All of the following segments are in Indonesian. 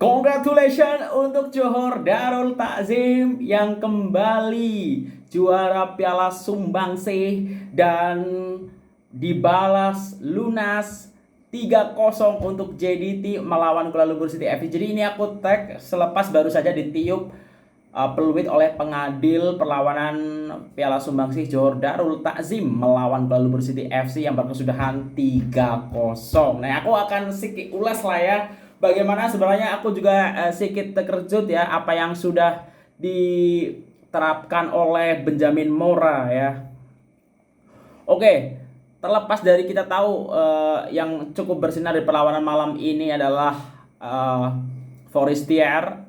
Congratulations untuk Johor Darul Takzim yang kembali juara Piala Sumbangsih dan dibalas lunas 3-0 untuk JDT melawan Kuala Lumpur City FC. Jadi ini aku tag selepas baru saja ditiup peluit oleh pengadil perlawanan Piala Sumbangsih Johor Darul Takzim melawan Kuala Lumpur City FC yang berkesudahan 3-0. Nah, aku akan sedikit ulas lah ya. Bagaimana sebenarnya aku juga sedikit terkejut ya apa yang sudah diterapkan oleh Benjamin Mora ya. Oke, terlepas dari kita tahu yang cukup bersinar di perlawanan malam ini adalah Forestier,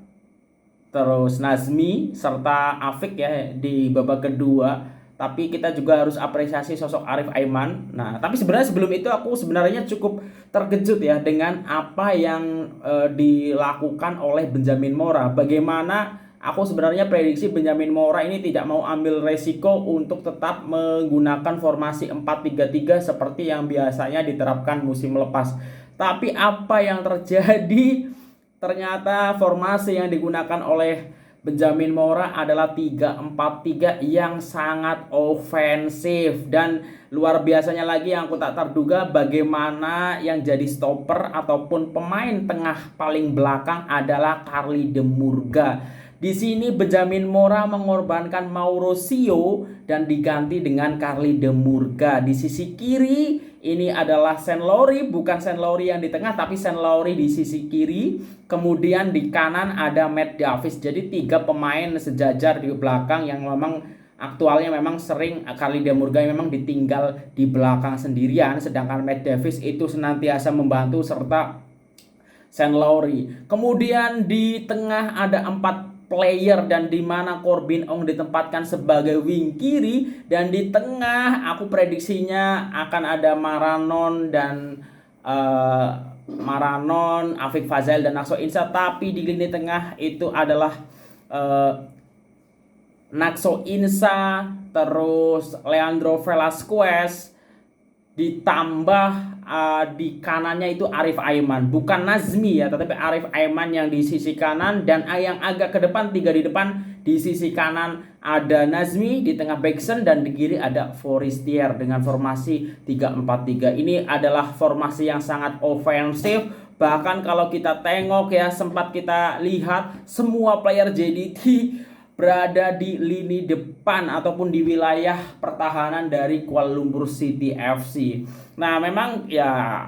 terus Nazmi serta Afik ya di babak kedua. Tapi kita juga harus apresiasi sosok Arif Aiman. Nah, tapi sebenarnya sebelum itu aku sebenarnya cukup terkejut ya dengan apa yang dilakukan oleh Benjamin Mora. Bagaimana aku sebenarnya prediksi Benjamin Mora ini tidak mau ambil resiko untuk tetap menggunakan formasi 4-3-3 seperti yang biasanya diterapkan musim lepas. Tapi apa yang terjadi? Ternyata formasi yang digunakan oleh Benjamin Mora adalah 3-4-3 yang sangat ofensif. Dan luar biasanya lagi yang aku tak terduga bagaimana yang jadi stopper ataupun pemain tengah paling belakang adalah Carly Demurga. Di sini Benjamin Mora mengorbankan Mauro Sio dan diganti dengan Carly Demurga. Di sisi kiri ini adalah Sen Lowry, bukan Sen Lowry yang di tengah tapi Sen Lowry di sisi kiri. Kemudian di kanan ada Matt Davis. Jadi 3 pemain sejajar di belakang yang memang aktualnya memang sering Carly Demurga memang ditinggal di belakang sendirian, sedangkan Matt Davis itu senantiasa membantu serta Sen Lowry. Kemudian di tengah ada 4 player dan di mana Corbin Ong ditempatkan sebagai wing kiri, dan di tengah aku prediksinya akan ada Maranon, Afik Fazail dan Nakso Insa. Tapi di lini tengah itu adalah Nakso Insa, terus Leandro Velasquez, ditambah di kanannya itu Arif Aiman, bukan Nazmi ya, tetapi Arif Aiman yang di sisi kanan, dan yang agak ke depan 3 di depan. Di sisi kanan ada Nazmi, di tengah Beksen, dan di kiri ada Forestier dengan formasi 3-4-3. Ini adalah formasi yang sangat ofensif. Bahkan kalau kita tengok ya, sempat kita lihat semua player JDT berada di lini depan ataupun di wilayah pertahanan dari Kuala Lumpur City FC. Nah, memang ya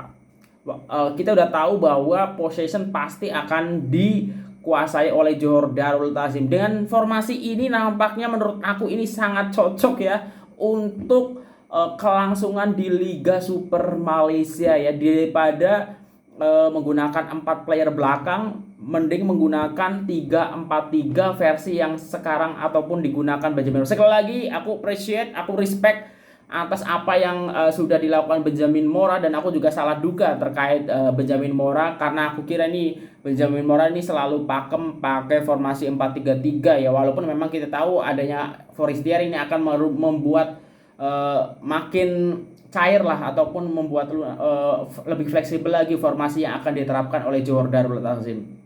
kita udah tahu bahwa possession pasti akan dikuasai oleh Johor Darul Takzim. Dengan formasi ini nampaknya menurut aku ini sangat cocok ya untuk kelangsungan di Liga Super Malaysia ya, daripada menggunakan 4 player belakang, mending menggunakan 3-4-3 versi yang sekarang ataupun digunakan Benjamin Mora. Sekali lagi aku respect atas apa yang sudah dilakukan Benjamin Mora, dan aku juga salah duga terkait Benjamin Mora, karena aku kira nih Benjamin Mora ini selalu pakai formasi 4-3-3 ya, walaupun memang kita tahu adanya Forestier ini akan membuat makin cair lah ataupun membuat lebih fleksibel lagi formasi yang akan diterapkan oleh Johor Darul Takzim.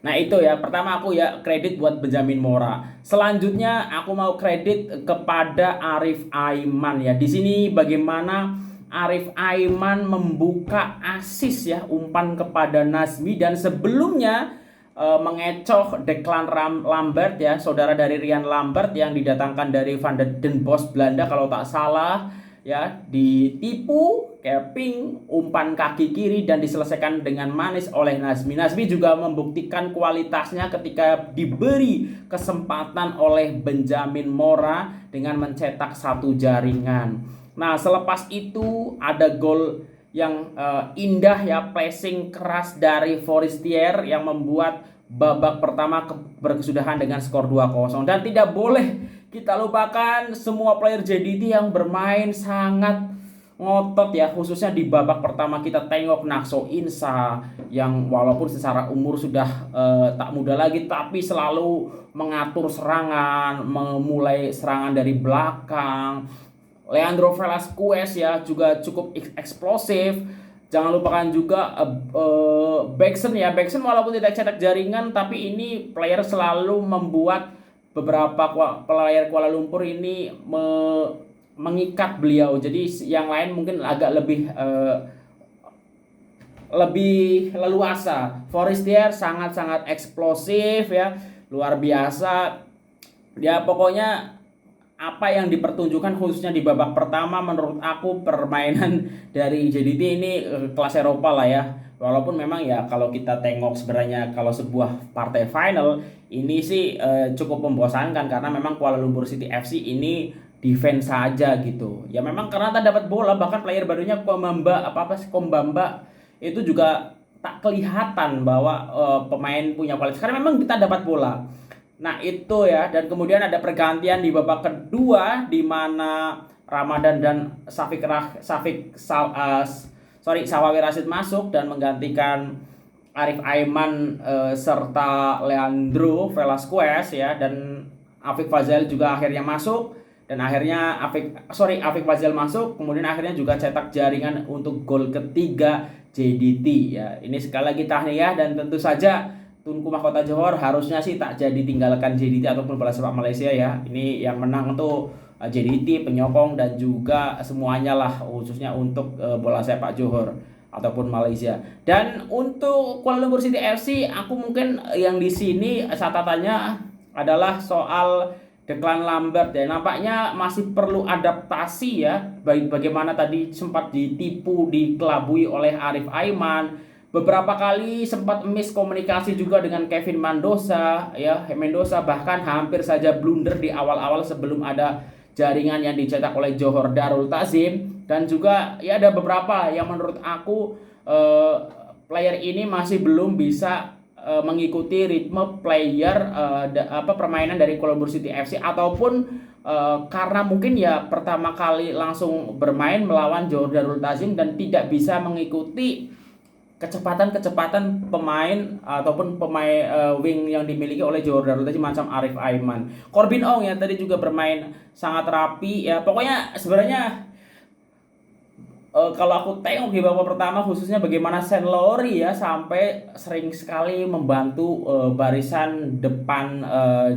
Nah itu ya, pertama aku ya kredit buat Benjamin Mora. Selanjutnya aku mau kredit kepada Arif Aiman ya. Di sini bagaimana Arif Aiman membuka asis ya, umpan kepada Nazmi, dan sebelumnya mengecoh Declan Lambert ya, saudara dari Rian Lambert yang didatangkan dari Van den Bosch Belanda kalau tak salah ya, ditipu keping umpan kaki kiri dan diselesaikan dengan manis oleh Nazmi. Nazmi juga membuktikan kualitasnya ketika diberi kesempatan oleh Benjamin Mora dengan mencetak 1 jaringan. Nah, selepas itu ada gol yang indah ya, pressing keras dari Forestier yang membuat babak pertama berkesudahan dengan skor 2-0. Dan tidak boleh kita lupakan semua player JDT yang bermain sangat ngotot ya, khususnya di babak pertama kita tengok Nakso Insa yang walaupun secara umur sudah tak muda lagi, tapi selalu mengatur serangan, memulai serangan dari belakang. Leandro Velasquez ya juga cukup eksplosif. Jangan lupakan juga Backson ya. Backson walaupun tidak cetak jaringan, tapi ini player selalu membuat beberapa player Kuala Lumpur ini mengikat beliau. Jadi yang lain mungkin agak lebih leluasa. Forestier sangat-sangat eksplosif ya, luar biasa. Ya pokoknya apa yang dipertunjukkan khususnya di babak pertama menurut aku permainan dari JDT ini kelas Eropa lah ya. Walaupun memang ya kalau kita tengok sebenarnya kalau sebuah partai final ini sih cukup membosankan karena memang Kuala Lumpur City FC ini defense saja gitu. Ya memang karena tak dapat bola, bahkan player barunya Kombamba itu juga tak kelihatan bahwa pemain punya kualitas karena memang kita dapat bola. Nah itu ya, dan kemudian ada pergantian di babak kedua di mana Ramadan dan Sawawi Rashid masuk dan menggantikan Arif Aiman serta Leandro Velasquez ya, dan Afik Fazal juga akhirnya masuk, dan akhirnya Afik Fazal masuk, kemudian akhirnya juga cetak jaringan untuk gol ketiga JDT ya. Ini sekali lagi tahniah, dan tentu saja Tunku Mahkota Johor harusnya sih tak jadi tinggalkan JDT ataupun bola sepak Malaysia ya. Ini yang menang tuh JDT, penyokong, dan juga semuanya lah, khususnya untuk bola sepak Johor ataupun Malaysia. Dan untuk Kuala Lumpur City FC, aku mungkin yang di sini catatannya adalah soal Declan Lambert ya. Nampaknya masih perlu adaptasi ya. Bagaimana tadi sempat ditipu, dikelabui oleh Arif Aiman. Beberapa kali sempat miskomunikasi juga dengan Kevin Mendoza ya. Mendoza bahkan hampir saja blunder di awal-awal sebelum ada jaringan yang dicetak oleh Johor Darul Ta'zim. Dan juga ya ada beberapa yang menurut aku player ini masih belum bisa mengikuti ritme player permainan dari Kuala Lumpur City FC, ataupun karena mungkin ya pertama kali langsung bermain melawan Johor Darul Ta'zim dan tidak bisa mengikuti kecepatan pemain ataupun pemain wing yang dimiliki oleh Johor Darul Ta'zim macam Arif Aiman. Corbin Ong ya tadi juga bermain sangat rapi ya. Pokoknya sebenarnya kalau aku tengok di babak pertama khususnya bagaimana Sen Lori ya sampai sering sekali membantu barisan depan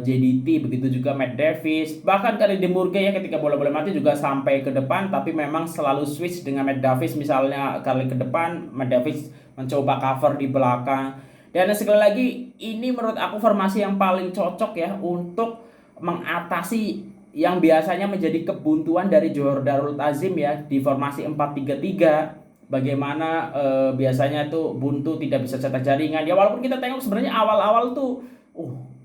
JDT, begitu juga Matt Davis, bahkan kali di Murge ya ketika bola-bola mati juga sampai ke depan, tapi memang selalu switch dengan Matt Davis, misalnya kali ke depan Matt Davis mencoba cover di belakang. Dan sekali lagi ini menurut aku formasi yang paling cocok ya untuk mengatasi yang biasanya menjadi kebuntuan dari Johor Darul Ta'zim ya di formasi 4-3-3. Bagaimana biasanya tuh buntu, tidak bisa cetak jaringan ya, walaupun kita tengok sebenarnya awal-awal tuh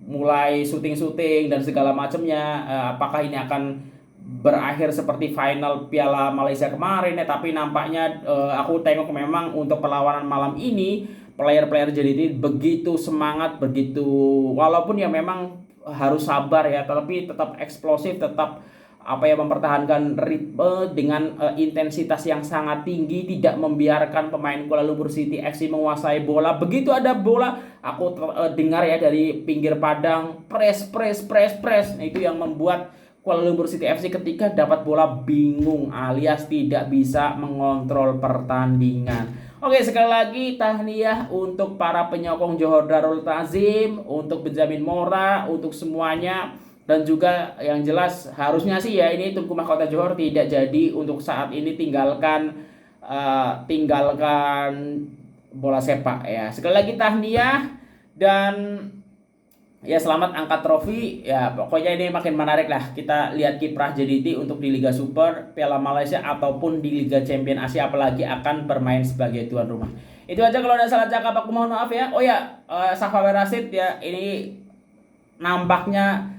mulai syuting dan segala macamnya, apakah ini akan berakhir seperti final Piala Malaysia kemarin ya, tapi nampaknya aku tengok memang untuk perlawanan malam ini player-player JDT begitu semangat, begitu, walaupun ya memang harus sabar ya, tapi tetap eksplosif, tetap mempertahankan ritme dengan intensitas yang sangat tinggi, tidak membiarkan pemain Kuala Lumpur City FC menguasai bola. Begitu ada bola, aku dengar ya dari pinggir padang press. Nah, itu yang membuat Kuala Lumpur City FC ketika dapat bola bingung alias tidak bisa mengontrol pertandingan. Oke, sekali lagi tahniah untuk para penyokong Johor Darul Ta'zim, untuk Benjamin Mora, untuk semuanya. Dan juga yang jelas harusnya sih ya ini Tunku Mahkota Johor tidak jadi untuk saat ini tinggalkan bola sepak ya. Sekali lagi tahniah, dan ya selamat angkat trofi ya. Pokoknya ini makin menarik lah kita lihat kiprah JDT untuk di Liga Super, Piala Malaysia ataupun di Liga Champion Asia, apalagi akan bermain sebagai tuan rumah. Itu aja, kalau ada salah cakap aku mohon maaf ya. Oh ya, Sawawi Rashid ya, ini nampaknya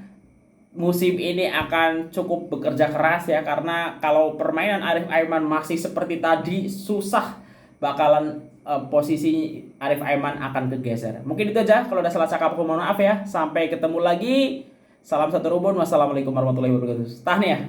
musim ini akan cukup bekerja keras ya, karena kalau permainan Arif Aiman masih seperti tadi susah bakalan posisi Arif Aiman akan bergeser. Mungkin itu aja, kalau ada salah cakap aku mohon maaf ya. Sampai ketemu lagi. Salam satu rubun. Wassalamualaikum warahmatullahi wabarakatuh. Tahniah.